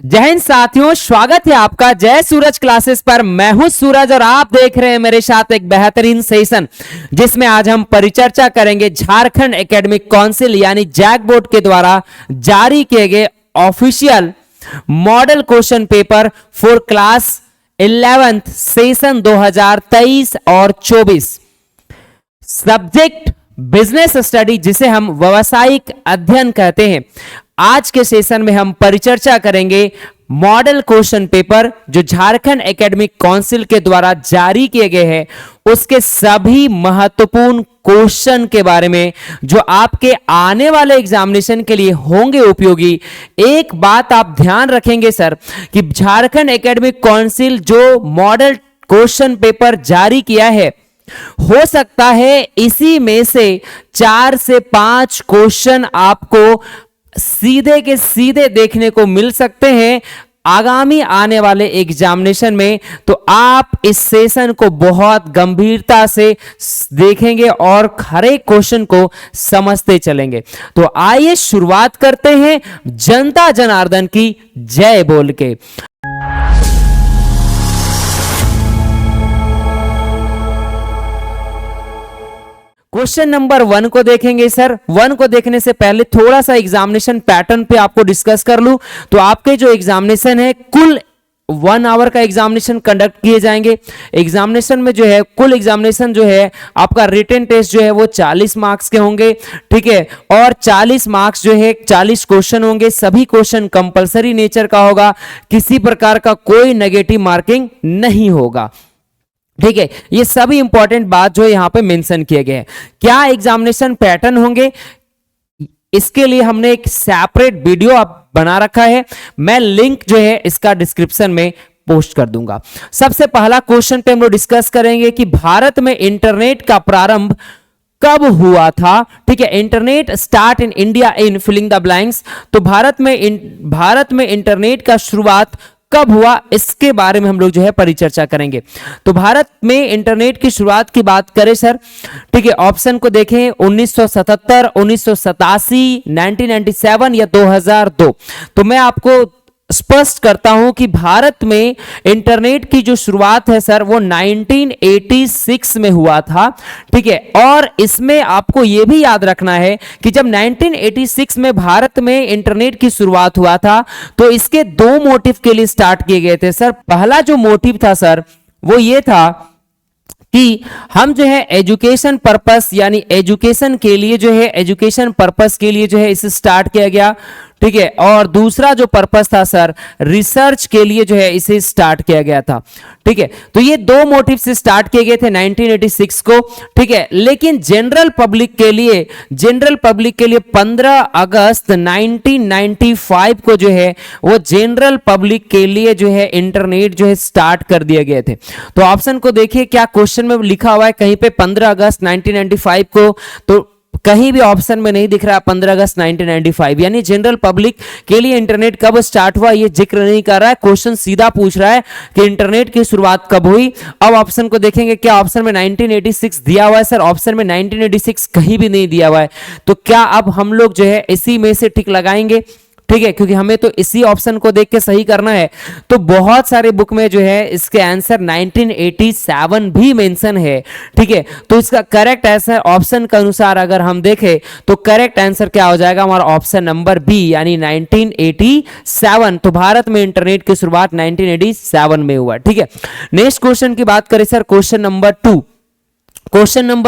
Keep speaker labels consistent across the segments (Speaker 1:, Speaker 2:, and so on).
Speaker 1: जय हिंद साथियों, स्वागत है आपका जय सूरज क्लासेस पर। मैं हूं सूरज और आप देख रहे हैं मेरे साथ एक बेहतरीन सेशन जिसमें आज हम परिचर्चा करेंगे झारखंड एकेडमिक काउंसिल यानी जैक बोर्ड के द्वारा जारी किए गए official model question paper for class 11th session 2023 और 24। सब्जेक्ट बिजनेस स्टडी, जिसे हम व्यावसायिक अध्ययन कहते हैं। आज के सेशन में हम परिचर्चा करेंगे मॉडल क्वेश्चन पेपर जो झारखंड एकेडमिक काउंसिल के द्वारा जारी किए गए हैं, उसके सभी महत्वपूर्ण क्वेश्चन के बारे में जो आपके आने वाले एग्जामिनेशन के लिए होंगे उपयोगी। एक बात आप ध्यान रखेंगे सर कि झारखंड एकेडमिक काउंसिल जो मॉडल क्वेश्चन पेपर जारी किया है, हो सकता है इसी में से 4 से 5 क्वेश्चन आपको सीधे के सीधे देखने को मिल सकते हैं आगामी आने वाले एग्जामिनेशन में। तो आप इस सेशन को बहुत गंभीरता से देखेंगे और हर एक क्वेश्चन को समझते चलेंगे। तो आइए शुरुआत करते हैं जनता जनार्दन की जय बोल के। क्वेश्चन नंबर 1 को देखेंगे सर। 1 को देखने से पहले थोड़ा सा एग्जामिनेशन पैटर्न पे आपको डिस्कस कर लूं। तो आपके जो एग्जामिनेशन है, कुल 1 आवर का एग्जामिनेशन कंडक्ट किए जाएंगे। एग्जामिनेशन में जो है कुल एग्जामिनेशन जो है आपका रिटन टेस्ट जो है वो 40 मार्क्स के होंगे, ठीक है। और 40 मार्क्स जो है 40 क्वेश्चन होंगे। सभी क्वेश्चन कंपलसरी नेचर का होगा, किसी प्रकार का कोई नेगेटिव मार्किंग नहीं होगा, ठीक है। ये सभी इंपॉर्टेंट बात जो यहां पे मेंशन किए गए हैं। क्या एग्जामिनेशन पैटर्न होंगे, इसके लिए हमने एक सेपरेट वीडियो बना रखा है। मैं लिंक जो है इसका डिस्क्रिप्शन में पोस्ट कर दूंगा। सबसे पहला क्वेश्चन पे हम लोग डिस्कस करेंगे कि भारत में इंटरनेट का प्रारंभ कब हुआ था, ठीक है। Internet start in India in filling the blanks. तो भारत में इंटरनेट का शुरुआत कब हुआ, इसके बारे में हम लोग जो है परिचर्चा करेंगे। तो भारत में इंटरनेट की शुरुआत की बात करें सर, ठीक है, ऑप्शन को देखें 1977, 1987, 1997 या 2002। तो मैं आपको स्पष्ट करता हूं कि भारत में इंटरनेट की जो शुरुआत है सर वो 1986 में हुआ था, ठीक है। और इसमें आपको यह भी याद रखना है कि जब 1986 में भारत में इंटरनेट की शुरुआत हुआ था तो इसके 2 मोटिव के लिए स्टार्ट किए गए थे सर। पहला जो मोटिव था सर वो ये था कि हम जो है एजुकेशन पर्पस यानी एजुकेशन के लिए जो है इसे स्टार्ट किया गया, ठीक है। और दूसरा जो पर्पस था सर रिसर्च के लिए जो है इसे स्टार्ट किया गया था, ठीक है। तो ये 2 मोटिव से स्टार्ट किए गए थे 1986 को, ठीक है। लेकिन जनरल पब्लिक के लिए 15 अगस्त 1995 को जो है वो जनरल पब्लिक के लिए जो है इंटरनेट जो है स्टार्ट कर दिए गए थे। तो ऑप्शन को देखिए, क्या क्वेश्चन में लिखा हुआ है कहीं पे 15 अगस्त 1995 को? तो कहीं भी ऑप्शन में नहीं दिख रहा 15 अगस्त 1995, यानी जनरल पब्लिक के लिए इंटरनेट कब स्टार्ट हुआ ये जिक्र नहीं कर रहा है। क्वेश्चन सीधा पूछ रहा है कि इंटरनेट की शुरुआत कब हुई। अब ऑप्शन को देखेंगे, क्या ऑप्शन में 1986 दिया हुआ है सर? ऑप्शन में 1986 कहीं भी नहीं दिया हुआ है। तो क्या अब हम लोग जो है इसी में से टिक लगाएंगे, ठीक है, क्योंकि हमें तो इसी ऑप्शन को देख के सही करना है। तो बहुत सारे बुक में जो है इसके आंसर 1987 भी मेंशन है, ठीक है। तो इसका करेक्ट आंसर ऑप्शन के अनुसार अगर हम देखें तो करेक्ट आंसर क्या हो जाएगा हमारा? ऑप्शन नंबर बी यानी 1987। तो भारत में इंटरनेट की शुरुआत 1987 में हुआ, ठीक है। नेक्स्ट क्वेश्चन की बात करें सर, क्वेश्चन नंबर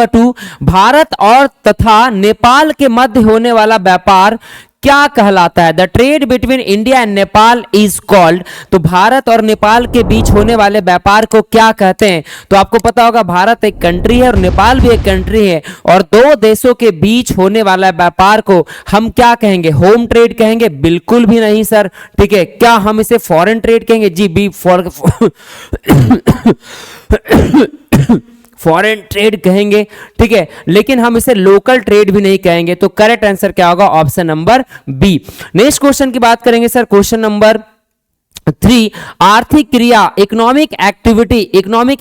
Speaker 1: 2, भारत और तथा नेपाल के मध्य होने वाला व्यापार क्या कहलाता है? The trade between India and Nepal is called. तो भारत और नेपाल के बीच होने वाले व्यापार को क्या कहते हैं? तो आपको पता होगा भारत एक कंट्री है और नेपाल भी एक कंट्री है, और 2 देशों के बीच होने वाला व्यापार को हम क्या कहेंगे? होम ट्रेड कहेंगे? बिल्कुल भी नहीं सर, ठीक है। क्या हम इसे फॉरेन ट्रेड कहेंगे? जी बी फॉरेन ट्रेड कहेंगे, ठीक है। लेकिन हम इसे लोकल ट्रेड भी नहीं कहेंगे। तो करेक्ट आंसर क्या होगा? Option number B. Next question की बात करेंगे सर, क्वेश्चन नंबर 3, आर्थिक क्रिया इकोनॉमिक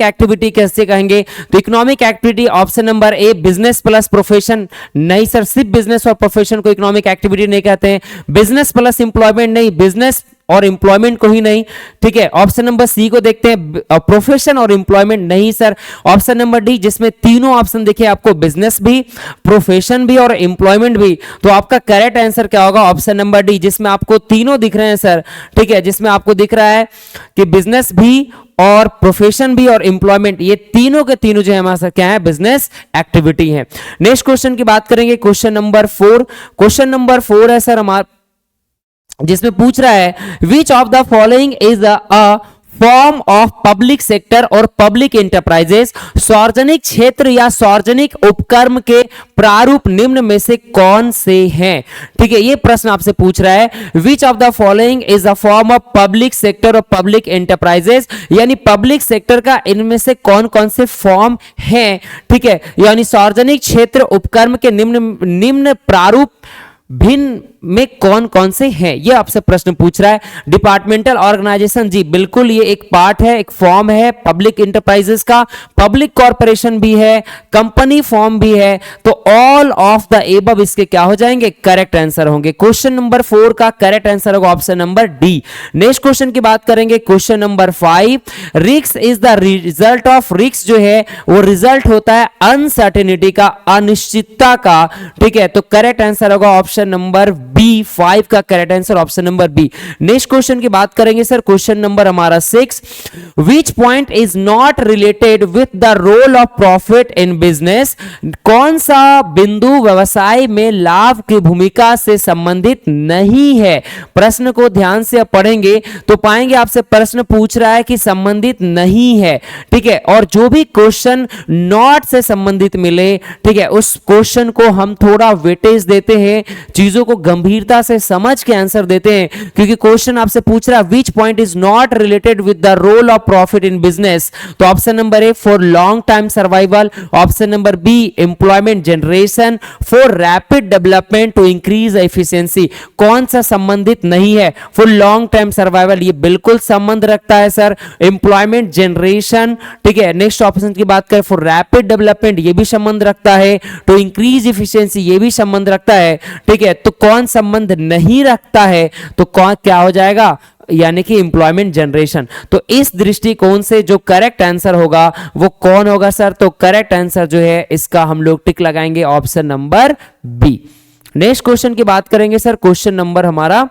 Speaker 1: एक्टिविटी कैसे कहेंगे? तो इकोनॉमिक एक्टिविटी ऑप्शन नंबर ए बिजनेस प्लस प्रोफेशन। नहीं सर, सिर्फ बिजनेस और प्रोफेशन को इकोनॉमिक एक्टिविटी नहीं कहते हैं। बिजनेस प्लस एम्प्लॉयमेंट नहीं, बिजनेस और एम्प्लॉयमेंट को ही नहीं, ठीक है। ऑप्शन नंबर सी को देखते हैं, प्रोफेशन और एम्प्लॉयमेंट नहीं सर। ऑप्शन नंबर डी, जिसमें तीनों ऑप्शन देखिए आपको, बिजनेस भी, प्रोफेशन भी और एम्प्लॉयमेंट भी, तो आपका करेक्ट आंसर क्या होगा? ऑप्शन नंबर डी, जिसमें आपको तीनों दिख रहे हैं सर, ठीक है, जिसमें आपको दिख रहा है कि बिजनेस भी और प्रोफेशन भी और एम्प्लॉयमेंट, ये तीनों के तीनों जो है हमारा क्या है? बिजनेस एक्टिविटी है। नेक्स्ट क्वेश्चन की बात करेंगे, क्वेश्चन नंबर 4। क्वेश्चन नंबर 4 है सर हमारा, जिसमें पूछ रहा है विच of the following is a form of public sector और पब्लिक एंटरप्राइजेस, सार्वजनिक क्षेत्र या सार्वजनिक उपक्रम के प्रारूप निम्न में से कौन से हैं? ठीक है, ये प्रश्न आपसे पूछ रहा है विच of the following is a form of public sector और पब्लिक एंटरप्राइजेस, यानी पब्लिक सेक्टर का इनमें से कौन कौन से फॉर्म हैं, ठीक है, यानी सार्वजनिक क्षेत्र उपक्रम के निम्न प्रारूप भिन्न में कौन कौन से हैं, ये आपसे प्रश्न पूछ रहा है। डिपार्टमेंटल ऑर्गेनाइजेशन, जी बिल्कुल, ये एक पार्ट है, एक फॉर्म है पब्लिक इंटरप्राइजेस का। पब्लिक कॉर्पोरेशन भी है, कंपनी फॉर्म भी है, तो ऑल ऑफ द एबव इसके क्या हो जाएंगे? करेक्ट आंसर होंगे। क्वेश्चन नंबर 4 का करेक्ट आंसर होगा option number D. Next question की बात करेंगे, question number 5। Risk is the result of, risk जो है वो रिजल्ट होता है अनसर्टेनिटी का, अनिश्चितता का, ठीक है, तो करेक्ट आंसर होगा ऑप्शन नंबर बी। 5 का correct answer option number B. Next question की बात करेंगे सर, क्वेश्चन नंबर हमारा 6। Which point is not related with the role of profit in business, कौन सा बिंदु व्यवसाय में लाभ की भूमिका से संबंधित नहीं है? प्रश्न को ध्यान से आप पढ़ेंगे तो पाएंगे आपसे प्रश्न पूछ रहा है कि संबंधित नहीं है, ठीक है, और जो भी क्वेश्चन नॉट से संबंधित मिले, ठीक है, उस क्वेश्चन को हम थोड़ा वेटेज देते हैं, चीजों को गंभीरता से समझ के आंसर देते हैं, क्योंकि क्वेश्चन आपसे पूछ रहा है which point is not related with the role of profit in business, तो option number A for long time survival, option number B employment generation, for rapid development to increase efficiency, कौन सा संबंधित नहीं है? फॉर लॉन्ग टाइम सर्वाइवल ये बिल्कुल संबंध रखता है सर, एम्प्लॉयमेंट जनरेशन, ठीक है। नेक्स्ट ऑप्शन की बात करें, फॉर रैपिड डेवलपमेंट ये भी संबंध रखता है, टू इंक्रीज एफिशिएंसी ये भी संबंध रखता है, ठीक है, तो कौन संबंध नहीं रखता है? तो कौन क्या हो जाएगा? यानी कि एम्प्लॉयमेंट जनरेशन। तो इस दृष्टिकोण से जो करेक्ट आंसर होगा वो कौन होगा सर? तो करेक्ट आंसर जो है इसका हम लोग टिक लगाएंगे option number B. Next question की बात करेंगे सर, क्वेश्चन नंबर हमारा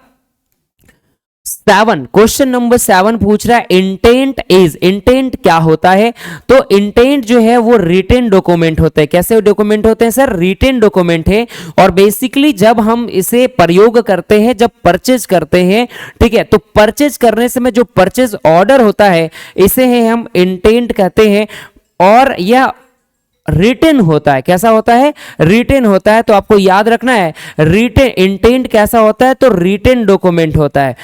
Speaker 1: 7। क्वेश्चन नंबर 7 पूछ रहा है इंटेंट इज, इंटेंट क्या होता है? तो इंटेंट जो है वो रिटेन डॉक्यूमेंट होते हैं। कैसे डॉक्यूमेंट होते हैं सर? रिटेन डॉक्यूमेंट है, और बेसिकली जब हम इसे प्रयोग करते हैं, जब परचेज करते हैं, ठीक है, तो परचेज करने से में जो परचेज ऑर्डर होता है इसे है हम इंटेंट कहते हैं, और यह रिटेन होता है। कैसा होता है? रिटेन होता है। तो आपको याद रखना है रिटेन, इंटेंट कैसा होता है? तो रिटेन डॉक्यूमेंट होता है।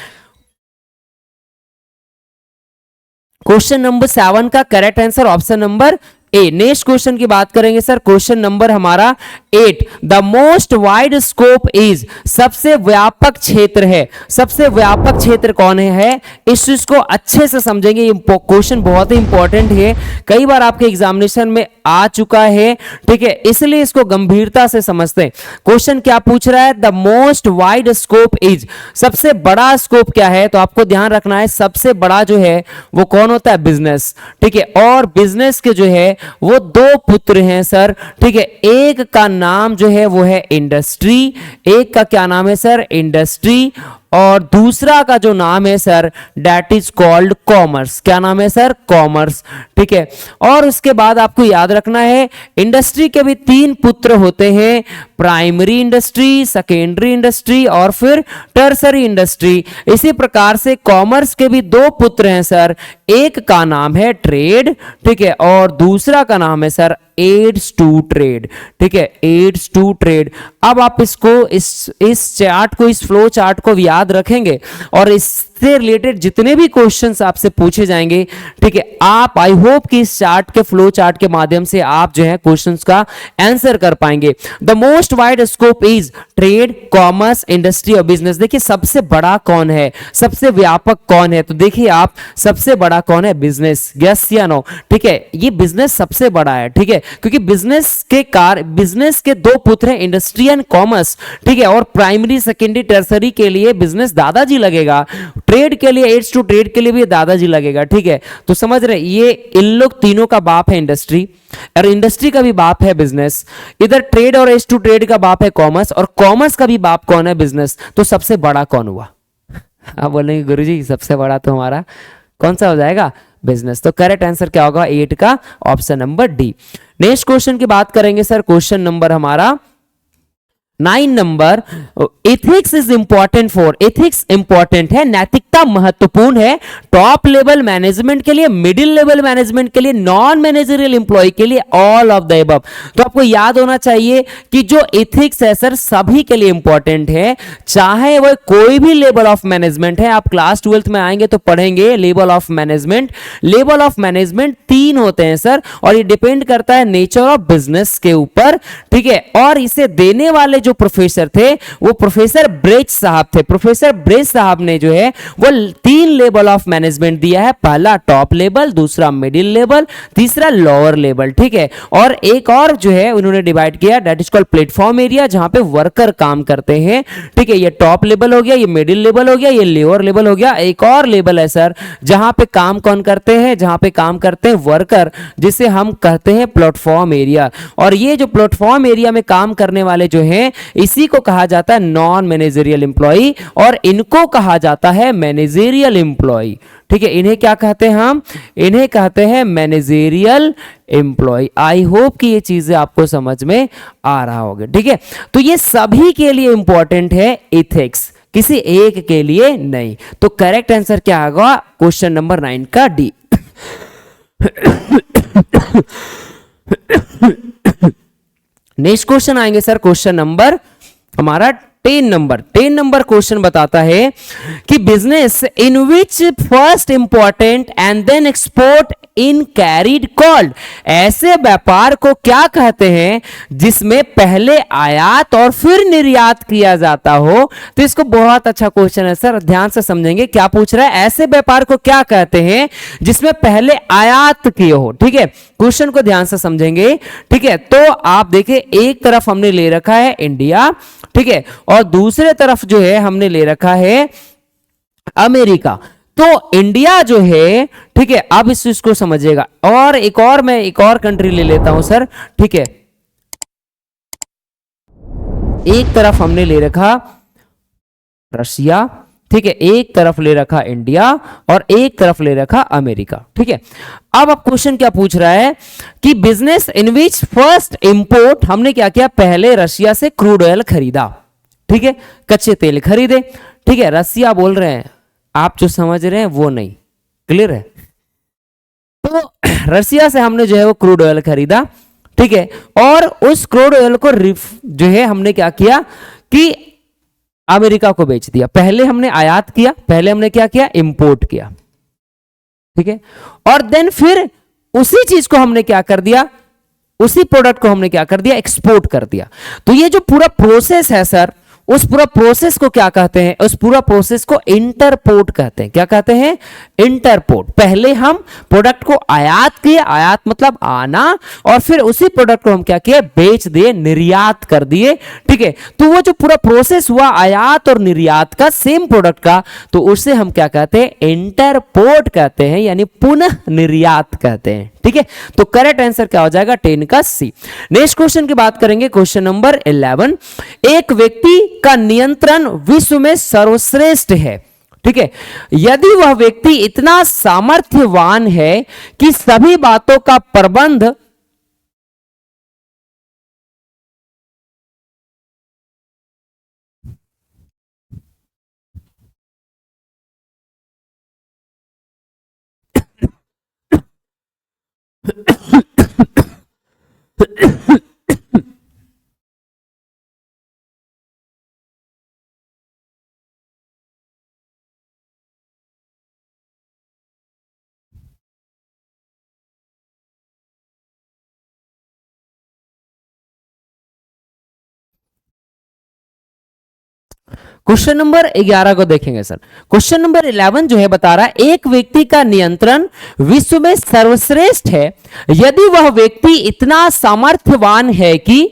Speaker 1: क्वेश्चन नंबर 7 का correct answer option number A. Next question की बात करेंगे सर, क्वेश्चन नंबर हमारा 8। The most wide scope is, सबसे व्यापक क्षेत्र है। सबसे व्यापक क्षेत्र कौन है? इस चीज को अच्छे से समझेंगे, ये क्वेश्चन बहुत ही इंपॉर्टेंट है, कई बार आपके एग्जामिनेशन में आ चुका है, ठीक है, इसलिए इसको गंभीरता से समझते हैं। क्वेश्चन क्या पूछ रहा है? The most wide scope is, सबसे बड़ा स्कोप क्या है? तो आपको ध्यान रखना है सबसे बड़ा जो है वो कौन होता है? बिजनेस, ठीक है, और बिजनेस के जो है वो 2 पुत्र हैं सर, ठीक है, एक का नाम जो है वो है इंडस्ट्री, एक का क्या नाम है सर? इंडस्ट्री, और दूसरा का जो नाम है sir that is called commerce. क्या नाम है सर? कॉमर्स, ठीक है। और उसके बाद आपको याद रखना है इंडस्ट्री के भी 3 पुत्र होते हैं, प्राइमरी इंडस्ट्री, सेकेंडरी इंडस्ट्री और फिर टर्सरी इंडस्ट्री। इसी प्रकार से कॉमर्स के भी 2 पुत्र हैं सर, एक का नाम है ट्रेड, ठीक है, और दूसरा का नाम है सर एड्स टू ट्रेड, ठीक है, एड्स टू ट्रेड। अब आप इसको इस चार्ट को, इस फ्लो चार्ट को याद रखेंगे और इससे रिलेटेड जितने भी क्वेश्चंस आपसे पूछे जाएंगे, ठीक है, आप आई होप कि इस चार्ट के फ्लो चार्ट के माध्यम से आप जो है क्वेश्चंस का आंसर कर पाएंगे। The most wide scope is trade, commerce, industry और बिजनेस। देखिए सबसे बड़ा कौन है? सबसे व्यापक कौन है? तो देखिए आप, सबसे बड़ा कौन है? बिजनेस। यस या नो? ठीक है, ये बिजनेस सबसे बड़ा है, ठीक है, क्योंकि बिजनेस के 2 पुत्र हैं, इंडस्ट्री एंड कॉमर्स, ठीक है, और प्राइमरी, सेकेंडरी, टर्सरी के लिए बिजनेस दादाजी लगेगा, ट्रेड के लिए, एड्स टू ट्रेड के लिए भी दादाजी लगेगा, ठीक है। तो समझ रहे, ये इन लोग तीनों का बाप है इंडस्ट्री, और इंडस्ट्री का भी बाप है बिजनेस। इधर ट्रेड और एड्स टू ट्रेड का बाप है कॉमर्स, और कॉमर्स का भी बाप कौन है? बिजनेस। तो सबसे बड़ा कौन हुआ? आप बोलेंगे गुरुजी सबसे बड़ा तो हमारा कौन सा हो जाएगा? बिजनेस। तो करेक्ट आंसर क्या होगा? 8 का option number D. Next question की बात करेंगे सर, क्वेश्चन नंबर हमारा 9 number, ethics is important for, ethics important है, नैतिकता महत्वपूर्ण है टॉप लेवल मैनेजमेंट के लिए, मिडिल लेवल मैनेजमेंट के लिए, नॉन मैनेजरियल एम्प्लॉय के लिए, ऑल ऑफ द अबव। तो आपको याद होना चाहिए कि जो एथिक्स है सर सभी के लिए इंपॉर्टेंट है, चाहे वह कोई भी लेवल ऑफ मैनेजमेंट है। आप क्लास 12th में आएंगे तो पढ़ेंगे level of management. Level of management 3 होते हैं सर, और ये डिपेंड करता है नेचर ऑफ बिजनेस के ऊपर, ठीक है। और इसे देने वाले जो प्रोफेसर थे वो प्रोफेसर ब्रेच साहब थे। प्रोफेसर ब्रेच साहब ने जो है वो 3 लेवल ऑफ मैनेजमेंट दिया है, पहला टॉप लेवल, दूसरा मिडिल लेवल, तीसरा लोअर लेवल, ठीक है। और एक और जो है उन्होंने डिवाइड किया, that is called platform area, जहां पे वर्कर काम करते हैं, ठीक है। ये टॉप लेवल हो गया, ये मिडिल लेवल हो गया, ये लोअर लेवल हो गया। एक और लेवल है सर जहां पे काम कौन करते हैं? जहां पे काम करते हैं वर्कर, जिसे हम कहते हैं प्लेटफॉर्म एरिया। और ये जो प्लेटफॉर्म एरिया में काम करने वाले जो हैं, इसी को कहा जाता है नॉन मैनेजरियल एम्प्लॉय, और इनको कहा जाता है मैनेजरियल एम्प्लॉय, ठीक है। इन्हें क्या कहते हैं? हम इन्हें कहते हैं मैनेजरियल एम्प्लॉय। आई होप कि ये चीजें आपको समझ में आ रहा होगा, ठीक है। तो ये सभी के लिए इंपॉर्टेंट है एथिक्स, किसी एक के लिए नहीं। तो करेक्ट आंसर क्या होगा? क्वेश्चन नंबर 9 का डी। नेक्स्ट क्वेश्चन आएंगे सर, क्वेश्चन नंबर हमारा 10 नंबर क्वेश्चन बताता है कि business in which first important and then export in carried called, ऐसे व्यापार को क्या कहते हैं जिसमें पहले आयात और फिर निर्यात किया जाता हो? तो इसको बहुत अच्छा क्वेश्चन है सर, ध्यान से समझेंगे क्या पूछ रहा है। ऐसे व्यापार को क्या कहते हैं जिसमें पहले आयात किए हो, ठीक है। क्वेश्चन को ध्यान से समझेंगे, ठीक है। तो आप देखिए, एक तरफ हमने ले रखा है इंडिया, ठीक है, और दूसरे तरफ जो है हमने ले रखा है अमेरिका। तो इंडिया जो है, ठीक है, अब इस चीज को समझिएगा। और मैं एक और कंट्री ले लेता हूं सर, ठीक है। एक तरफ हमने ले रखा रशिया, ठीक है, एक तरफ ले रखा इंडिया, और एक तरफ ले रखा अमेरिका, ठीक है। अब क्वेश्चन क्या पूछ रहा है कि business in which first import, हमने क्या किया? पहले रशिया से क्रूड ऑयल खरीदा, ठीक है, कच्चे तेल खरीदे, ठीक है। रसिया बोल रहे हैं, आप जो समझ रहे हैं वो नहीं, क्लियर है? तो रसिया से हमने जो है वो क्रूड ऑयल खरीदा, ठीक है, और उस क्रूड ऑयल को जो है हमने क्या किया कि अमेरिका को बेच दिया। पहले हमने आयात किया, पहले हमने क्या किया? इंपोर्ट किया, ठीक है। और देन फिर उसी चीज को हमने क्या कर दिया? उसी प्रोडक्ट को हमने क्या कर दिया? एक्सपोर्ट कर दिया। तो ये जो पूरा प्रोसेस है सर, उस पूरा प्रोसेस को क्या कहते हैं? उस पूरा प्रोसेस को इंटरपोर्ट कहते हैं। क्या कहते हैं? इंटरपोर्ट। पहले हम प्रोडक्ट को आयात किए, आयात मतलब आना, और फिर उसी प्रोडक्ट को हम क्या किए? बेच दिए, निर्यात कर दिए, ठीक है। तो वो जो पूरा प्रोसेस हुआ आयात और निर्यात का, सेम प्रोडक्ट का, तो उसे हम क्या कहते हैं? इंटरपोर्ट कहते हैं, यानी पुनः निर्यात कहते हैं, ठीक है। तो करेक्ट आंसर क्या हो जाएगा? 10 का सी। नेक्स्ट क्वेश्चन की बात करेंगे, क्वेश्चन नंबर 11। एक व्यक्ति का नियंत्रण विश्व में सर्वश्रेष्ठ है, ठीक है, यदि वह व्यक्ति इतना सामर्थ्यवान है कि सभी बातों का प्रबंध क्वेश्चन नंबर 11 को देखेंगे सर। क्वेश्चन नंबर 11 जो है बता रहा है एक व्यक्ति का नियंत्रण विश्व में सर्वश्रेष्ठ है यदि वह व्यक्ति इतना सामर्थ्यवान है कि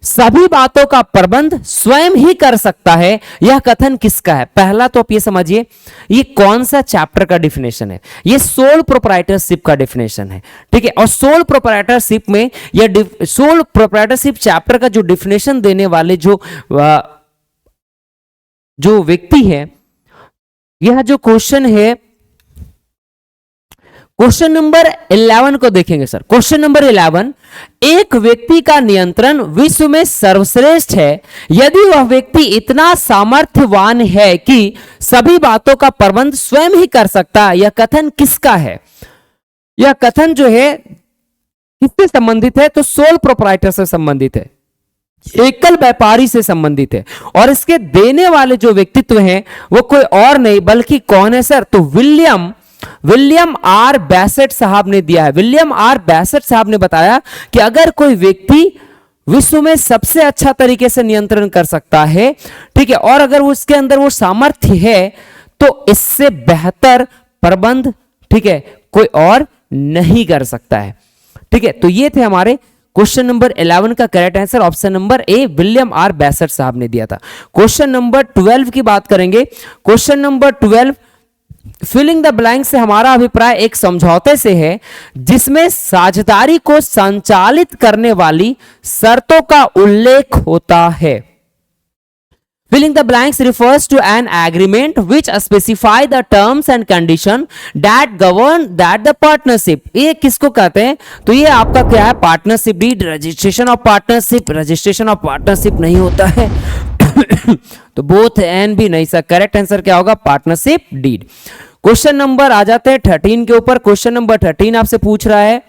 Speaker 1: सभी बातों का प्रबंध स्वयं ही कर सकता है, यह कथन किसका है? पहला तो आप ये समझिए, ये कौन सा चैप्टर का डिफिनेशन है? ये सोल प्रोप्राइटरशिप का डिफिनेशन है, ठीक है। और सोल प्रोप्राइटरशिप में यह सोल प्रोप्राइटरशिप चैप्टर का जो डिफिनेशन देने वाले जो व्यक्ति है, यह जो क्वेश्चन है, क्वेश्चन नंबर 11 को देखेंगे सर। क्वेश्चन नंबर 11, एक व्यक्ति का नियंत्रण विश्व में सर्वश्रेष्ठ है यदि वह व्यक्ति इतना सामर्थ्यवान है कि सभी बातों का प्रबंध स्वयं ही कर सकता है, यह कथन किसका है? यह कथन जो है किससे संबंधित है? तो सोल प्रोप्राइटर से संबंधित है, एकल व्यापारी से संबंधित है। और इसके देने वाले जो व्यक्तित्व हैं वो कोई और नहीं बल्कि कौन है सर? तो विलियम आर बैसेट साहब ने दिया है। विलियम आर बैसेट साहब ने बताया कि अगर कोई व्यक्ति विश्व में सबसे अच्छा तरीके से नियंत्रण कर सकता है, ठीक है, और अगर उसके अंदर वो सामर्थ्य है, तो इससे बेहतर प्रबंध, ठीक है, कोई और नहीं कर सकता है, ठीक है। तो ये थे हमारे क्वेश्चन नंबर 11 का correct answer, option number A William R Bassett साहब ने दिया था। क्वेश्चन नंबर 12 की बात करेंगे। Question number 12, filling the blank से हमारा अभिप्राय एक समझौते से है जिसमें साझेदारी को संचालित करने वाली शर्तों का उल्लेख होता है। Filling the blanks refers to an agreement which specify the terms and condition that govern the partnership। ये किसको कहते हैं? तो ये आपका क्या है? Partnership deed, registration of partnership. Registration of partnership नहीं होता है तो बोथ एन भी नहीं सर। करेक्ट आंसर क्या होगा? Partnership deed. क्वेश्चन नंबर आ जाते हैं 13 के ऊपर। क्वेश्चन नंबर 13 आपसे पूछ रहा है,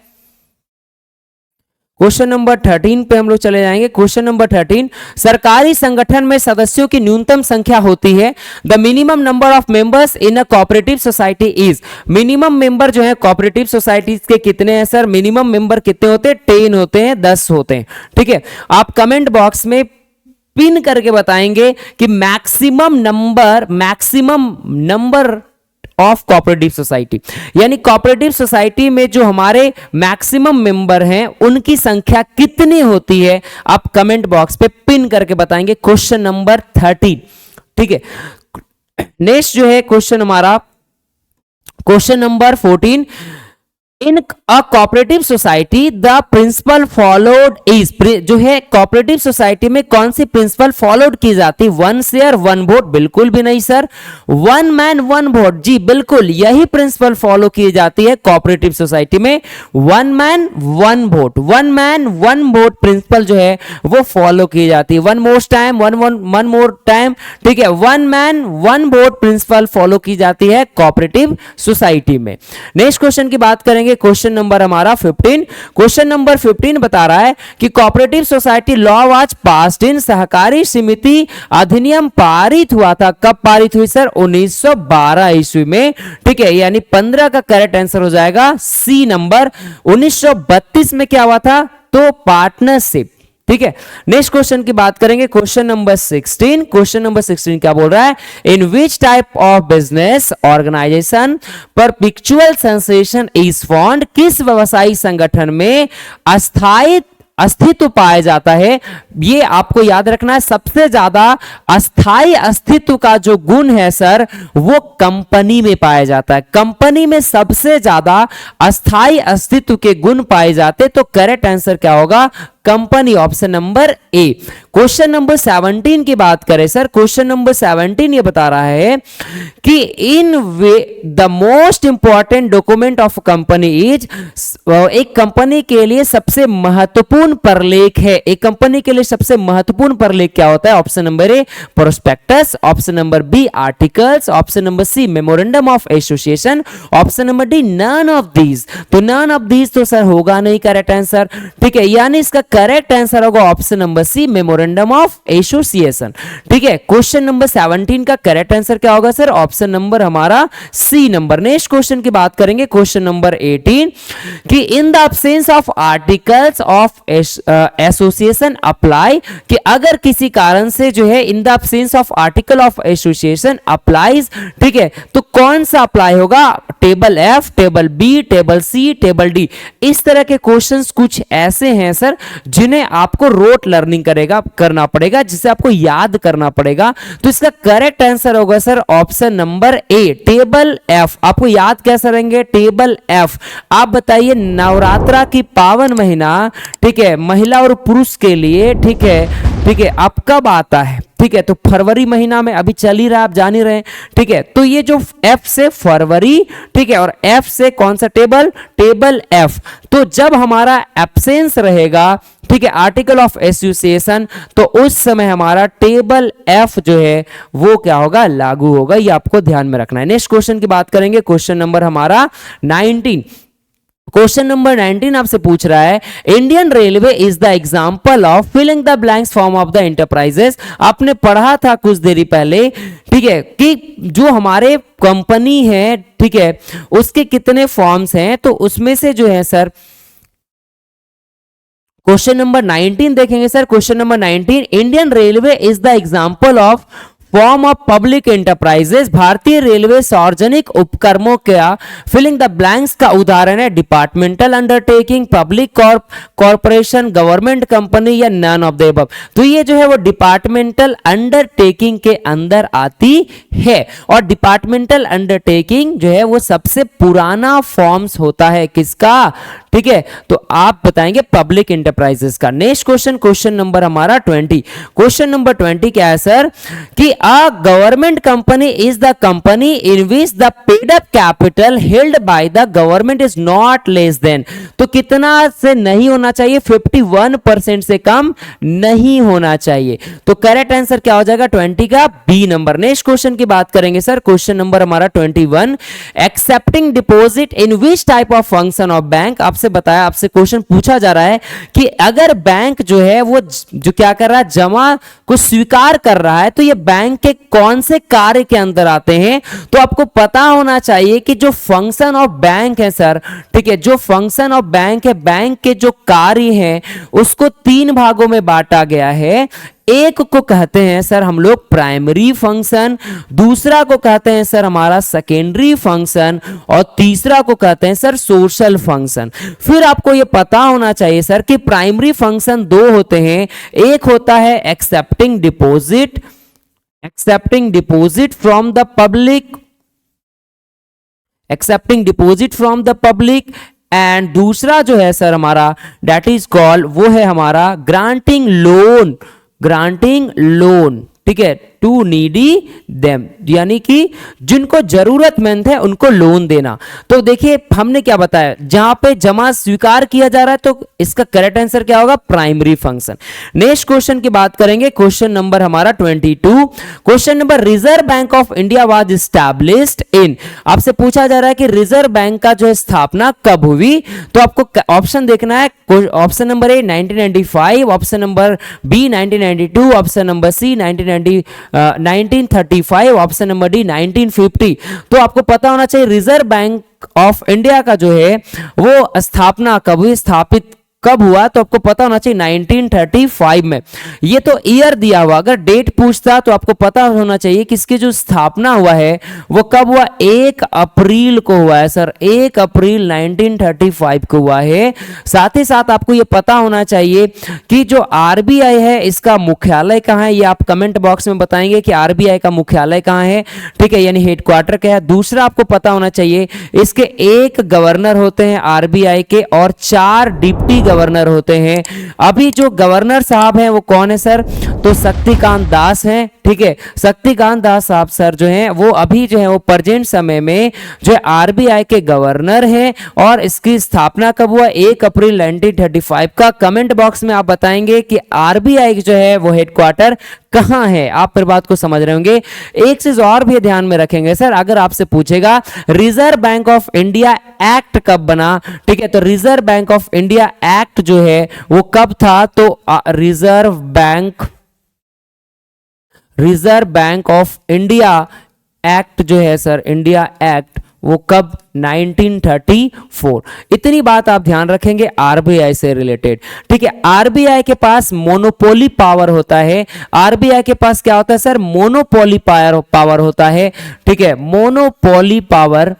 Speaker 1: क्वेश्चन नंबर 13 पे हम लोग चले जाएंगे। क्वेश्चन नंबर 13, सरकारी संगठन में सदस्यों की न्यूनतम संख्या होती है। The minimum number of members in a cooperative society is. Minimum member जो है कोऑपरेटिव सोसाइटीज के कितने हैं सर? मिनिमम मेंबर कितने होते हैं? 10 होते हैं, 10 होते हैं, ठीक है। आप कमेंट बॉक्स में पिन करके बताएंगे कि maximum number of cooperative society, यानी कोऑपरेटिव सोसाइटी में जो हमारे मैक्सिमम मेंबर हैं उनकी संख्या कितनी होती है, आप कमेंट बॉक्स पे पिन करके बताएंगे। क्वेश्चन नंबर 13, ठीक है। नेक्स्ट जो है क्वेश्चन हमारा, question number 14, in a cooperative society the principle followed is. जो है कोऑपरेटिव सोसाइटी में कौन सी प्रिंसिपल फॉलोड की जाती? 1 शेयर 1 वोट, बिल्कुल भी नहीं सर। 1 मैन 1 वोट, जी बिल्कुल यही प्रिंसिपल फॉलो की जाती है कोऑपरेटिव सोसाइटी में। 1 man 1 vote, 1 man 1 vote principle जो है वो फॉलो की जाती है। वन मोर टाइम, ठीक है। 1 मैन 1 वोट प्रिंसिपल फॉलो की जाती है कोऑपरेटिव सोसाइटी में। नेक्स्ट क्वेश्चन की बात करेंगे, क्वेश्चन नंबर हमारा 15। क्वेश्चन नंबर 15 बता रहा है कि cooperative society law was passed in. सहकारी समिति अधिनियम पारित हुआ था। कब पारित हुई सर? 1912 ईस्वी में, ठीक है। यानी 15 का करेक्ट आंसर हो जाएगा सी नंबर। 1932 में क्या हुआ था? तो पार्टनरशिप, ठीक है। नेक्स्ट क्वेश्चन की बात करेंगे, क्वेश्चन नंबर 16। क्वेश्चन नंबर 16 क्या बोल रहा है? In which type of business organisation perpetual sensation is found. किस व्यवसायिक संगठन में अस्थायी अस्तित्व पाया जाता है? ये आपको याद रखना है, सबसे ज्यादा अस्थायी अस्तित्व का जो गुण है सर वो कंपनी में पाया जाता है। कंपनी में सबसे ज्यादा अस्थायी अस्तित्व के गुण पाए जाते, तो करेक्ट आंसर क्या होगा? कंपनी, ऑप्शन नंबर ए। क्वेश्चन नंबर 17 की बात करें सर, क्वेश्चन नंबर 17 ये बता रहा है कि in way the most important document of company is. एक कंपनी के लिए सबसे महत्वपूर्ण प्रलेख है। एक कंपनी के लिए सबसे महत्वपूर्ण प्रलेख क्या होता है? Option number A prospectus, option number B articles, option number C memorandum of association, option number D none of these. तो नन ऑफ दीज तो सर होगा नहीं करेक्ट आंसर, ठीक है। यानी इसका करेक्ट आंसर होगा option number C memorandum of association, ठीक है। क्वेश्चन नंबर 17 का करेक्ट आंसर क्या होगा सर? ऑप्शन नंबर हमारा सी नंबर। नेक्स्ट क्वेश्चन की बात करेंगे, क्वेश्चन नंबर 18 कि in the absence of articles of association apply. कि अगर किसी कारण से जो है in the absence of article of association applies, ठीक है, तो कौन सा अप्लाई होगा? Table F, table B, table C, table D. इस तरह के क्वेश्चंस कुछ ऐसे हैं सर जिन्हें आपको रोट लर्निंग करना पड़ेगा, जिसे आपको याद करना पड़ेगा। तो इसका करेक्ट आंसर होगा सर ऑप्शन नंबर ए, टेबल एफ। आपको याद कैसे रहेंगे? Table F. आप बताइए, नवरात्रा की पावन महीना, ठीक है, महिला और पुरुष के लिए, ठीक है, ठीक है, अब कब आता है? ठीक है, तो फरवरी महीना में अभी चल ही रहा है, आप जान ही रहे हैं। ठीक है, तो ये जो एफ से फरवरी, ठीक है, और एफ से कौन सा टेबल? Table F. तो जब हमारा एब्सेंस रहेगा, ठीक है, आर्टिकल ऑफ एसोसिएशन, तो उस समय हमारा टेबल एफ जो है वो क्या होगा? लागू होगा। ये आपको ध्यान में रखना है। नेक्स्ट क्वेश्चन की बात करेंगे, क्वेश्चन नंबर हमारा 19। क्वेश्चन नंबर 19 आपसे पूछ रहा है, Indian railway is the example of filling the blanks form of the enterprises. आपने पढ़ा था कुछ देरी पहले, ठीक है, कि जो हमारे कंपनी है, ठीक है, उसके कितने फॉर्म्स हैं, तो उसमें से जो है सर क्वेश्चन नंबर 19 देखेंगे sir. Question number 19, Indian railway is the example of form of public enterprises. भारतीय रेलवे सार्वजनिक उपक्रमों का फिलिंग द ब्लैंक्स का उदाहरण है departmental undertaking, public corporation, government company या नन ऑफ द अबव। तो ये जो है वो डिपार्टमेंटल अंडरटेकिंग के अंदर आती है, और डिपार्टमेंटल अंडरटेकिंग जो है वो सबसे पुराना फॉर्म्स होता है किसका? ठीक है, तो आप बताएंगे पब्लिक एंटरप्राइजेस का। नेक्स्ट क्वेश्चन, क्वेश्चन नंबर हमारा 20। क्वेश्चन नंबर 20 क्या है सर? कि a government company is the company in which the paid up capital held by the government is not less than. तो कितना से नहीं होना चाहिए? 51% से कम नहीं होना चाहिए। तो करेक्ट आंसर क्या हो जाएगा? 20 का बी नंबर। नेक्स्ट क्वेश्चन की बात करेंगे सर, क्वेश्चन नंबर हमारा 21। Accepting deposit in which type of function of bank. आपसे बताया, आपसे क्वेश्चन पूछा जा रहा है कि अगर बैंक जो है वो जो क्या कर रहा है, जमा को स्वीकार कर रहा है, तो ये बैंक के कौन से कार्य के अंदर आते हैं? तो आपको पता होना चाहिए कि जो फंक्शन ऑफ बैंक है सर, ठीक है, जो फंक्शन ऑफ बैंक है, बैंक के जो कार्य हैं उसको 3 भागों में बांटा गया है। एक को कहते हैं सर हम लोग प्राइमरी फंक्शन, दूसरा को कहते हैं सर हमारा सेकेंडरी फंक्शन, और तीसरा को कहते हैं सर सोशल फंक्शन। फिर आपको यह पता होना चाहिए सर कि प्राइमरी फंक्शन 2 होते हैं। एक होता है accepting deposit from the public, accepting deposit from the public, and दूसरा जो है सर हमारा दैट इज कॉल्ड, वो है हमारा ग्रांटिंग लोन, ठीक है, टू नीडी देम, यानी कि जिनको जरूरतमंद है उनको लोन देना। तो देखिए हमने क्या बताया, जहां पे जमा स्वीकार किया जा रहा है, तो इसका करेक्ट आंसर क्या होगा? Primary function. नेक्स्ट क्वेश्चन की बात करेंगे, क्वेश्चन नंबर हमारा 22। Question number, reserve bank of India was established in. आपसे पूछा जा रहा है कि रिजर्व बैंक का जो स्थापना कब हुई? तो आपको ऑप्शन देखना है। Option number A 1995, option number B 1992, option number C 1935, option number D 1950। तो आपको पता होना चाहिए रिजर्व बैंक ऑफ इंडिया का जो है वो स्थापना कब हुई, स्थापित कब हुआ? तो आपको पता होना चाहिए 1935 में। ये तो ईयर दिया हुआ, अगर डेट पूछता तो आपको पता होना चाहिए कि इसकी जो स्थापना हुआ है वो कब हुआ? 1 अप्रैल को हुआ है सर, 1 अप्रैल 1935 को हुआ है। साथ ही साथ आपको ये पता होना चाहिए कि जो आरबीआई है इसका मुख्यालय कहाँ है, ये आप कमेंट बॉक्स में बताएंगे कि आरबीआई का मुख्यालय कहाँ है, ठीक है, यानी हेडक्वार्टर क्या है। दूसरा आपको पता होना चाहिए इसके 1 गवर्नर होते हैं आरबीआई के, और 4 डिप्टी गवर्नर होते हैं। अभी जो गवर्नर साहब हैं वो कौन है सर? तो शक्तिकांत दास हैं, ठीक है, शक्तिकांत दास साहब सर जो हैं वो अभी जो है वो प्रेजेंट समय में जो आरबीआई के गवर्नर हैं। और इसकी स्थापना कब हुआ? 1 अप्रैल 1935 का। कमेंट बॉक्स में आप बताएंगे कि आरबीआई जो है वो हेडक्वार्टर कहां है। आप फिर बात को समझ रहे होंगे। एक चीज और भी ध्यान में रखेंगे सर, अगर आपसे पूछेगा reserve bank of India act कब बना, ठीक है, तो reserve bank of India act जो है वो कब था? तो reserve bank of India act जो है सर, इंडिया एक्ट, वो कब? 1934। इतनी बात आप ध्यान रखेंगे आरबीआई से रिलेटेड, ठीक है। आरबीआई के पास मोनोपोली पावर होता है। आरबीआई के पास क्या होता है सर? मोनोपोली पावर होता है, ठीक है, मोनोपोली पावर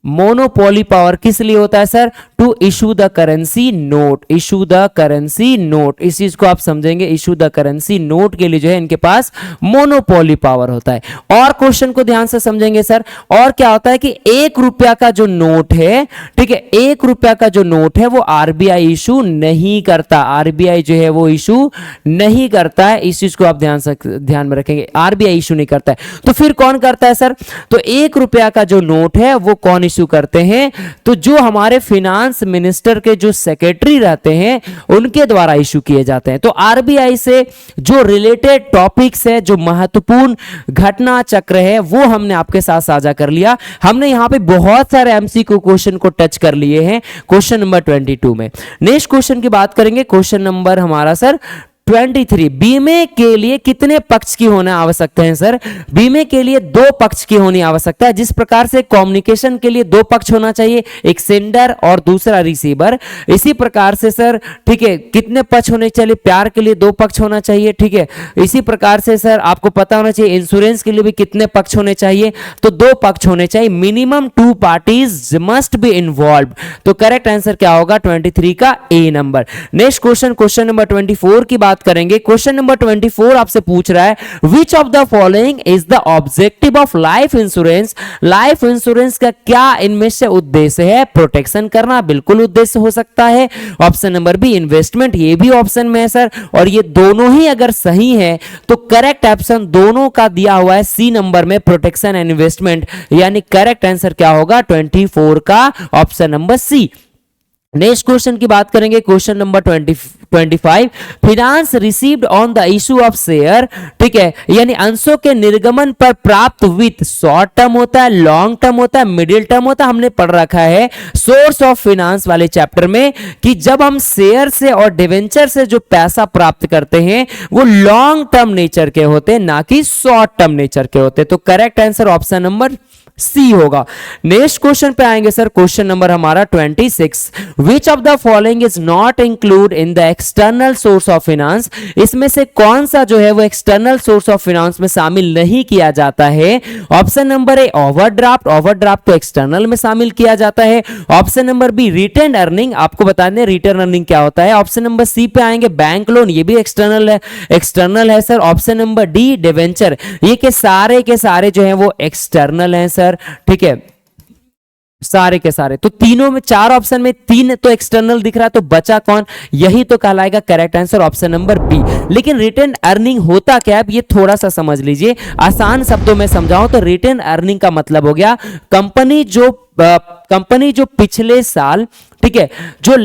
Speaker 1: मोनोपोली पावर किस लिए होता है sir? To issue the currency note, issue the currency note, इस चीज को आप समझेंगे। इशू द करेंसी नोट के लिए जो है इनके पास मोनोपोली पावर होता है। और क्वेश्चन को ध्यान से समझेंगे सर। और क्या होता है कि 1 रुपया का जो नोट है, ठीक है, 1 रुपया का जो नोट है वो आरबीआई इशू नहीं करता, आरबीआई जो है वो इशू नहीं करता है। इस चीज को आप ध्यान में रखेंगे, आरबीआई इशू नहीं करता है। तो फिर कौन करता है सर? तो 1 रुपया का जो नोट है वो कौन इशू करते हैं? तो जो हमारे फिनांस मिनिस्टर के जो सेक्रेटरी रहते हैं उनके द्वारा इशू किए जाते हैं। तो आरबीआई से जो रिलेटेड टॉपिक्स है, जो महत्वपूर्ण घटना चक्र है, वो हमने आपके साथ साझा कर लिया। हमने यहां पे बहुत सारे एमसीक्यू क्वेश्चन को टच कर लिए हैं क्वेश्चन नंबर 22 में। नेक्स्ट क्वेश्चन की बात करेंगे, क्वेश्चन नंबर हमारा सर 23। बीमे के लिए कितने पक्ष की होना आवश्यकता है सर? बीमे के लिए 2 पक्ष की होनी आवश्यकता है। जिस प्रकार से कम्युनिकेशन के लिए 2 पक्ष होना चाहिए, एक सेंडर और दूसरा रिसीवर, इसी प्रकार से सर, ठीक है, कितने पक्ष होने चाहिए? प्यार के लिए 2 पक्ष होना चाहिए, ठीक है। इसी प्रकार से सर आपको पता होना चाहिए इंश्योरेंस के लिए भी कितने पक्ष होने चाहिए? तो 2 पक्ष होने चाहिए। Minimum 2 parties must be involve. तो करेक्ट आंसर क्या होगा? 23 का A number. Next question, question number 24 की बात करेंगे। क्वेश्चन नंबर 24 आपसे पूछ रहा है, विच of the following is the objective of life insurance? Life insurance का क्या इनमें से उद्देश्य है? प्रोटेक्शन करना बिल्कुल उद्देश्य हो सकता है। ऑप्शन नंबर बी इन्वेस्टमेंट, ये भी ऑप्शन में है सर। और ये दोनों ही अगर सही है तो करेक्ट ऑप्शन दोनों का दिया हुआ है सी नंबर में, प्रोटेक्शन एंड इन्वेस्टमेंट, यानी करेक्ट आंसर क्या होगा? 24 का option number C. Next question की बात करेंगे, question number 25। Finance received on the issue of share, ठीक है, यानी अंशों के निर्गमन पर प्राप्त वित्त शॉर्ट टर्म होता है, लॉन्ग टर्म होता है, मिडिल टर्म होता है। हमने पढ़ रखा है सोर्स ऑफ फिनांस वाले चैप्टर में कि जब हम शेयर से और डिवेंचर से जो पैसा प्राप्त करते हैं वो लॉन्ग टर्म नेचर के होते हैं, ना कि शॉर्ट टर्म नेचर के होते हैं। तो correct answer option number C होगा। नेक्स्ट क्वेश्चन पे आएंगे सर, क्वेश्चन नंबर हमारा 26। विच of the following is not include in the external source of finance? इसमें से कौन सा जो है वो एक्सटर्नल सोर्स ऑफ फाइनेंस में शामिल नहीं किया जाता है? Option number A overdraft, overdraft तो एक्सटर्नल में शामिल किया जाता है। Option number B retained earning, आपको बता दें रिटेन अर्निंग क्या होता है। ऑप्शन नंबर सी पे आएंगे बैंक लोन, ये भी एक्सटर्नल है, एक्सटर्नल है sir. Option number D debenture, ये के सारे जो है वो एक्सटर्नल हैं सर, ठीक है, सारे के सारे। तो तीनों में 4 ऑप्शन में 3 तो एक्सटर्नल दिख रहा है, तो बचा कौन? यही तो कहलाएगा correct answer option number B. लेकिन रिटेन अर्निंग होता क्या है ये थोड़ा सा समझ लीजिए। आसान शब्दों में समझाऊं तो रिटेन अर्निंग का मतलब हो गया कंपनी जो पिछले साल, ठीक है, जो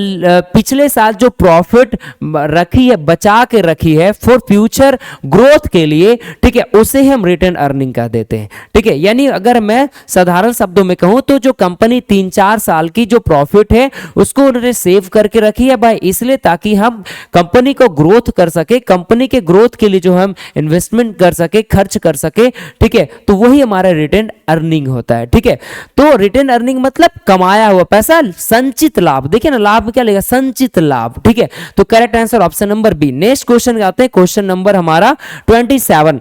Speaker 1: पिछले साल जो प्रॉफिट रखी है, बचा के रखी है फॉर फ्यूचर ग्रोथ के लिए, ठीक है, उसे हम रिटेन अर्निंग कह देते हैं, ठीक है। यानी अगर मैं साधारण शब्दों में कहूं तो जो कंपनी 3-4 साल की जो प्रॉफिट है उसको उन्होंने सेव करके रखी है भाई, इसलिए ताकि हम कंपनी को ग्रोथ कर सके, कंपनी के ग्रोथ के लिए जो हम इन्वेस्टमेंट कर सके, खर्च कर सके, ठीक है, तो वही हमारा रिटेन अर्निंग होता है, ठीक है। तो रिटेन अर्निंग मतलब कमाया हुआ पैसा, संचित लाभ। देखिए ना, लाभ क्या लेगा? संचित लाभ, ठीक है। तो correct answer option number B. Next question आते हैं, क्वेश्चन नंबर हमारा 27।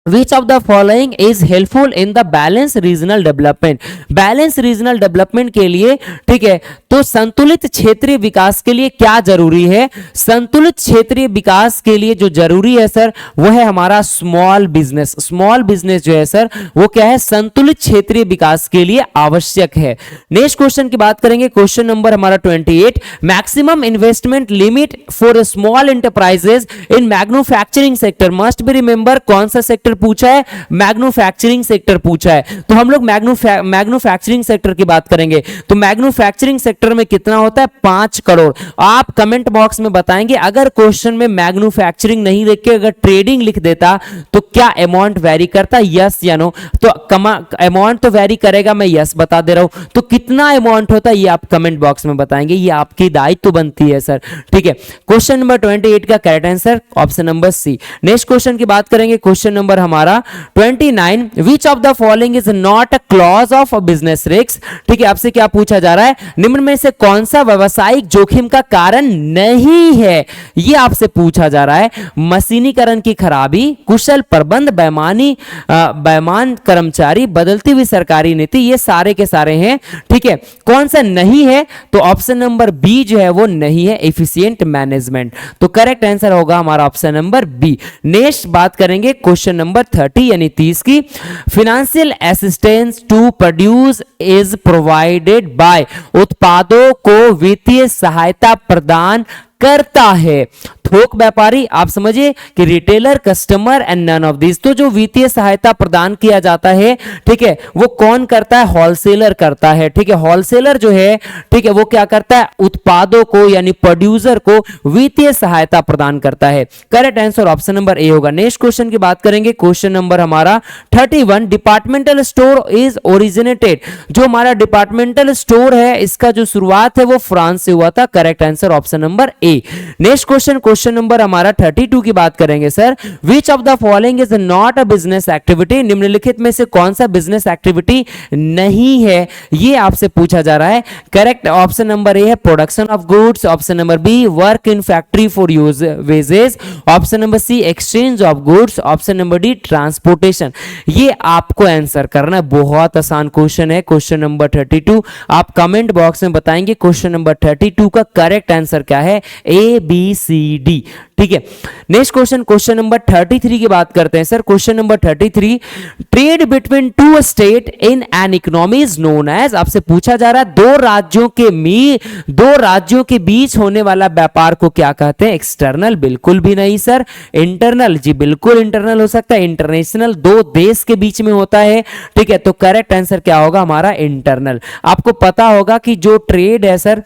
Speaker 1: Which of the following is helpful in the balanced regional development? Balance regional development के लिए, ठीक है, तो संतुलित क्षेत्रीय विकास के लिए क्या जरूरी है? संतुलित क्षेत्रीय विकास के लिए जो जरूरी है सर वो है हमारा स्मॉल बिजनेस। स्मॉल बिजनेस जो है सर वो क्या है? संतुलित क्षेत्रीय विकास के लिए आवश्यक है। नेक्स्ट क्वेश्चन की बात करेंगे, क्वेश्चन नंबर हमारा 28। Maximum investment limit for small enterprises in manufacturing sector must be remember. कौन सा सेक्टर पूछा है? मैन्युफैक्चरिंग सेक्टर पूछा है। तो हम लोग मैन्युफैक्चरिंग सेक्टर की बात करेंगे। तो मैन्युफैक्चरिंग सेक्टर में कितना होता है? 5 करोड़। आप कमेंट बॉक्स में बताएंगे अगर क्वेश्चन में मैन्युफैक्चरिंग नहीं लिख के अगर ट्रेडिंग लिख देता तो क्या अमाउंट वेरी करता? यस या नो? तो अमाउंट तो वेरी करेगा, मैं यस बता दे रहा हूं। तो कितना अमाउंट होता है ये आप कमेंट बॉक्स में बताएंगे, ये आपकी दायित्व बनती है सर, ठीक है। क्वेश्चन नंबर 28 का correct answer option number C. Next question की बात करेंगे, क्वेश्चन नंबर हमारा 29, which of the following is not a clause of business risk. ठीक है, आपसे क्या पूछा जा रहा है, निम्न में से कौन सा व्यवसायिक जोखिम का कारण नहीं है, ये आपसे पूछा जा रहा है। मशीनीकरण की खराबी, कुशल प्रबंध, बेईमान कर्मचारी, बदलती हुई सरकारी नीति, ये सारे के सारे हैं। ठीक है, कौन सा नहीं है, तो ऑप्शन नंबर बी जो है वो नहीं है, एफिशिएंट मैनेजमेंट। तो करेक्ट आंसर होगा हमारा ऑप्शन नंबर बी। नेक्स्ट बात करेंगे क्वेश्चन नंबर 30 यानी 30 की, financial assistance to produce is provided by, उत्पादों को वित्तीय सहायता प्रदान करता है। थोक व्यापारी, आप समझिए कि retailer, customer and none of this. तो जो वित्तीय सहायता प्रदान किया जाता है, ठीक है, वो कौन करता है, होलसेलर करता है। ठीक है, होलसेलर जो है, ठीक है, वो क्या करता है, उत्पादों को यानी प्रोड्यूसर को वित्तीय सहायता प्रदान करता है। Correct answer option number A होगा। नेक्स्ट क्वेश्चन की बात करेंगे, क्वेश्चन नंबर हमारा 31, डिपार्टमेंटल स्टोर इज ओरिजिनेटेड। जो हमारा डिपार्टमेंटल स्टोर है, इसका जो शुरुआत है वो फ्रांस से हुआ था। Correct answer option number A. Next question number हमारा 32 की बात करेंगे sir, which of the following is not a business activity. निम्नलिखित में से कौन सा बिजनेस एक्टिविटी नहीं है, ये आपसे पूछा जा रहा है। करेक्ट ऑप्शन नंबर ए है production of goods, option number B work in factory for use wages, option number C exchange of goods, option number D transportation. ये आपको आंसर करना है, बहुत आसान क्वेश्चन है। क्वेश्चन नंबर 32 आप कमेंट बॉक्स में बताएंगे क्वेश्चन नंबर 32 का करेक्ट आंसर क्या है, ए बी सी डी। ठीक है, नेक्स्ट क्वेश्चन नंबर 33 की बात करते हैं sir. Question number 33, trade between two state in an economy is known as. आपसे पूछा जा रहा है दो राज्यों के बीच होने वाला व्यापार को क्या कहते हैं, एक्सटर्नल बिल्कुल भी नहीं सर, इंटरनल जी बिल्कुल इंटरनल हो सकता है, इंटरनेशनल दो देश के बीच में होता है। ठीक है, तो करेक्ट आंसर क्या होगा हमारा, इंटरनल। आपको पता होगा कि जो ट्रेड है सर,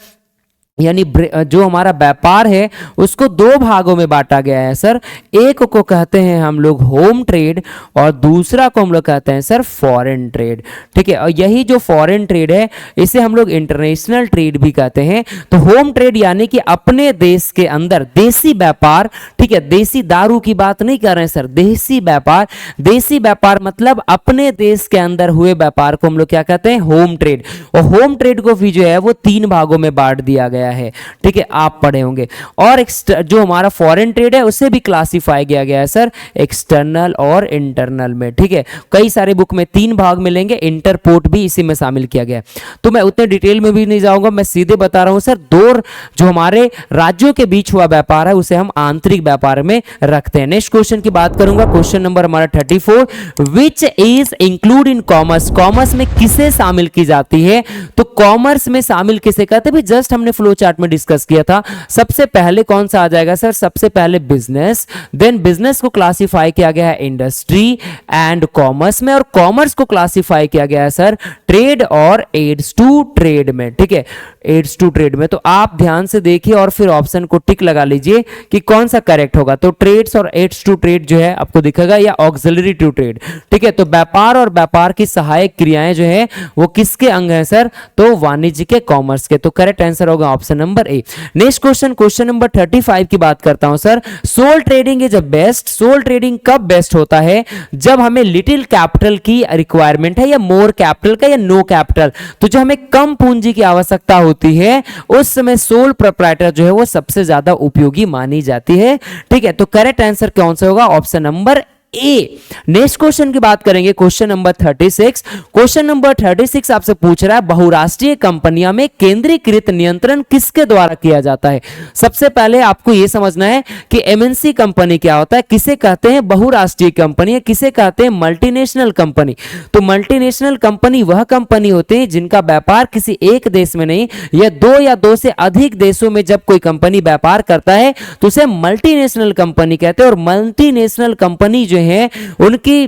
Speaker 1: यानी जो हमारा व्यापार है उसको दो भागों में बांटा गया है सर। एक को कहते हैं हम लोग होम ट्रेड और दूसरा को हम लोग कहते हैं सर फॉरेन ट्रेड। ठीक है, और यही जो फॉरेन ट्रेड है इसे हम लोग इंटरनेशनल ट्रेड भी कहते हैं। तो होम ट्रेड यानी कि अपने देश के अंदर देसी व्यापार, ठीक है, देसी दारू की बात नहीं कर रहे हैं सर, देसी व्यापार। देसी व्यापार मतलब अपने देश के अंदर हुए व्यापार को हम लोग क्या कहते हैं, होम ट्रेड। और होम ट्रेड को भी जो है वो तीन भागों में बांट दिया गया है। ठीक है, आप पढ़े होंगे। और जो हमारा फॉरेन ट्रेड है उसे भी क्लासिफाई किया गया है सर एक्सटर्नल और इंटरनल में। ठीक है, कई सारे बुक में तीन भाग मिलेंगे, इंटरपोर्ट भी इसी में शामिल किया गया है। तो मैं उतने डिटेल में भी नहीं जाऊंगा, मैं सीधे बता रहा हूं सर, दो जो हमारे राज्यों के बीच हुआ व्यापार है उसे हम आंतरिक व्यापार में रखते हैं। नेक्स्ट क्वेश्चन की बात करूंगा, क्वेश्चन नंबर हमारा 34, which is include in commerce. Commerce में किसे शामिल की जाती है, तो कॉमर्स में शामिल किसे कहते हैं, जस्ट हमने फ्लो चार्ट में डिस्कस किया था। सबसे पहले कौन सा आ जाएगा सर, सबसे पहले बिजनेस, देन बिजनेस को क्लासिफाई किया गया है इंडस्ट्री एंड कॉमर्स में, और कॉमर्स को क्लासिफाई किया गया है सर ट्रेड और एड्स टू ट्रेड में। ठीक है, एड्स टू ट्रेड में। तो आप ध्यान से देखिए और फिर ऑप्शन को टिक लगा लीजिए कि कौन सा करेक्ट होगा। तो ट्रेड्स और एड्स टू ट्रेड जो है आपको दिखेगा, या ऑक्सिलरी टू ट्रेड। ठीक है, तो व्यापार और व्यापार की सहायक क्रियाएं जो है वो किसके अंग हैं सर, तो वाणिज्य के, कॉमर्स के। तो करेक्ट आंसर होगा option number A. Next question number 35 की बात करता हूं sir, sole trading is a best. Sole trading कब बेस्ट होता है, जब हमें लिटिल कैपिटल की रिक्वायरमेंट है, या मोर कैपिटल का, या नो कैपिटल। तो जो हमें कम पूंजी की आवश्यकता होती है उस समय सोल प्रोप्राइटर जो है वो सबसे ज्यादा उपयोगी मानी जाती है। ठीक है, तो करेक्ट आंसर कौन सा होगा, option number A. Next question की बात करेंगे, क्वेश्चन नंबर 36। क्वेश्चन नंबर 36 आपसे पूछ रहा है बहुराष्ट्रीय कंपनियों में केंद्रीकृत नियंत्रण किसके द्वारा किया जाता है। सबसे पहले आपको यह समझना है कि एमएनसी कंपनी क्या होता है, किसे कहते हैं बहुराष्ट्रीय कंपनी, किसे कहते हैं मल्टीनेशनल कंपनी। तो मल्टीनेशनल कंपनी वह कंपनी होती है जिनका व्यापार किसी एक देश में नहीं, या दो से अधिक देशों में जब कोई कंपनी व्यापार करता है तो उसे मल्टीनेशनल कंपनी कहते हैं। और मल्टीनेशनल कंपनी जो है उनकी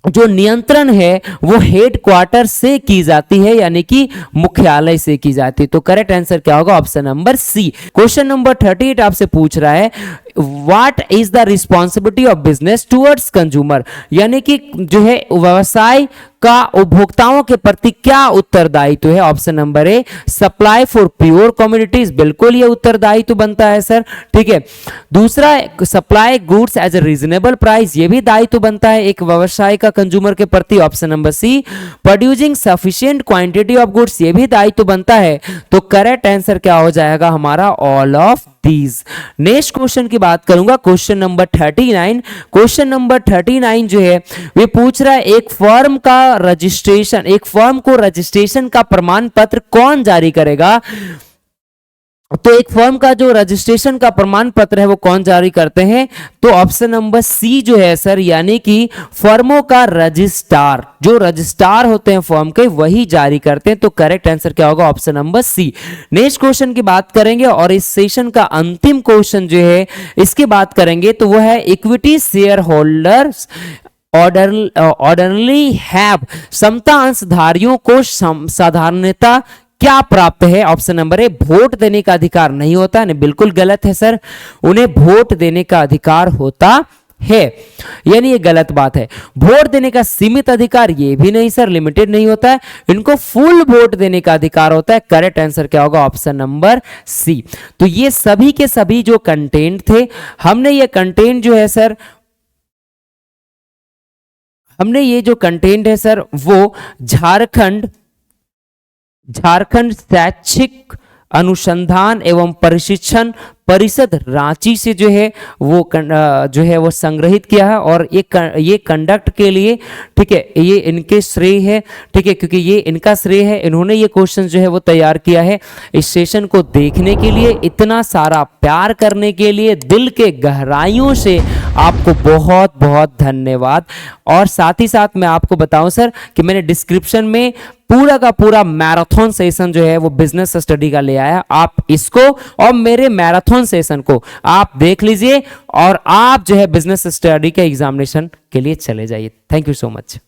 Speaker 1: जो नियंत्रण है वो हेडक्वार्टर से की जाती है, यानी कि मुख्यालय से की जाती है। तो करेक्ट आंसर क्या होगा, option number C. Question number 38 आपसे पूछ रहा है, what is the responsibility of business towards consumer, यानी कि जो है व्यवसाय का उपभोक्ताओं के प्रति क्या उत्तरदायित्व है? Option number A supply for pure communities, बिल्कुल ये उत्तरदायित्व बनता है सर, ठीक है। दूसरा supply goods as a reasonable price, ये भी दायित्व बनता है एक व्यवसाय का कंज्यूमर के प्रति। Option number C producing sufficient quantity of goods, ये भी दायित्व बनता है। तो करेक्ट आंसर क्या हो जाएगा हमारा? All of these. Next question की बात करूंगा, क्वेश्चन नंबर 39। क्वेश्चन नंबर 39 जो है वे पूछ रहा है एक फर्म को रजिस्ट्रेशन का प्रमाण पत्र कौन जारी करेगा? तो एक फर्म का जो रजिस्ट्रेशन का प्रमाण पत्र है वो कौन जारी करते हैं? तो ऑप्शन नंबर सी जो है सर, यानी कि फर्मों का रजिस्ट्रार, जो रजिस्ट्रार होते हैं फर्म के वही जारी करते हैं। तो करेक्ट आंसर क्या होगा? Option number C. Next question की बात करेंगे और इस सेशन का अंतिम क्वेश्चन जो है इसकी बात करेंगे तो वो है equity share holders orderly have, समता अंशधारियों को साधारणता क्या प्राप्त है? ऑप्शन नंबर ए वोट देने का अधिकार नहीं होता है, बिल्कुल गलत है सर, उन्हें वोट देने का अधिकार होता है, यानी ये गलत बात है। वोट देने का सीमित अधिकार ये भी नहीं सर, लिमिटेड नहीं होता है, इनको फुल वोट देने का अधिकार होता है। करेक्ट आंसर क्या होगा? Option number C. तो ये सभी के सभी जो कंटेंट थे, हमने ये कंटेंट जो है सर, हमने ये जो कंटेंट है सर वो झारखंड शैक्षिक अनुसंधान एवं प्रशिक्षण परिषद रांची से जो है वो संग्रहित किया है और ये कंडक्ट के लिए, ठीक है, ये इनके श्रेय है, ठीक है, क्योंकि ये इनका श्रेय है, इन्होंने ये क्वेश्चन जो है वो तैयार किया है। इस सेशन को देखने के लिए, इतना सारा प्यार करने के लिए दिल के गहराइयों से आपको बहुत बहुत धन्यवाद। और साथ ही साथ मैं आपको बताऊं सर कि मैंने डिस्क्रिप्शन में पूरा का पूरा मैराथन सेशन जो है वो बिजनेस स्टडी का ले आया, आप इसको और मेरे मैराथन सेशन को आप देख लीजिए और आप जो है बिजनेस स्टडी के एग्जामिनेशन के लिए चले जाइए। Thank you so much.